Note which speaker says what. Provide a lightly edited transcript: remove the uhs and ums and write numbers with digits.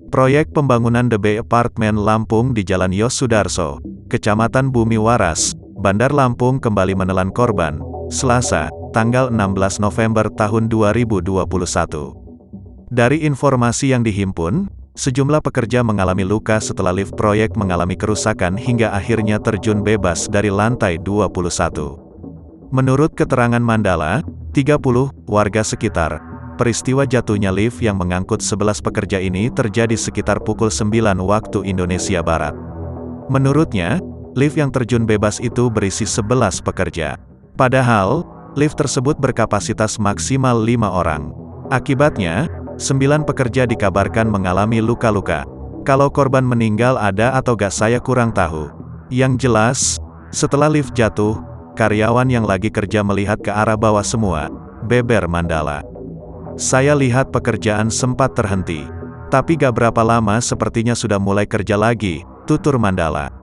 Speaker 1: Proyek pembangunan The Bay Apartment Lampung di Jalan Yos Sudarso, Kecamatan Bumi Waras, Bandar Lampung kembali menelan korban, Selasa, tanggal 16 November tahun 2021. Dari informasi yang dihimpun, sejumlah pekerja mengalami luka setelah lift proyek mengalami kerusakan hingga akhirnya terjun bebas dari lantai 21. Menurut keterangan Mandala, 30 warga sekitar, peristiwa jatuhnya lift yang mengangkut 11 pekerja ini terjadi sekitar pukul 9 waktu Indonesia Barat. Menurutnya, lift yang terjun bebas itu berisi 11 pekerja. Padahal, lift tersebut berkapasitas maksimal 5 orang. Akibatnya, 9 pekerja dikabarkan mengalami luka-luka. Kalau korban meninggal ada atau gak saya kurang tahu. Yang jelas, setelah lift jatuh, karyawan yang lagi kerja melihat ke arah bawah semua, beber Mandala. Saya lihat pekerjaan sempat terhenti. Tapi gak berapa lama sepertinya sudah mulai kerja lagi, tutur Mandala.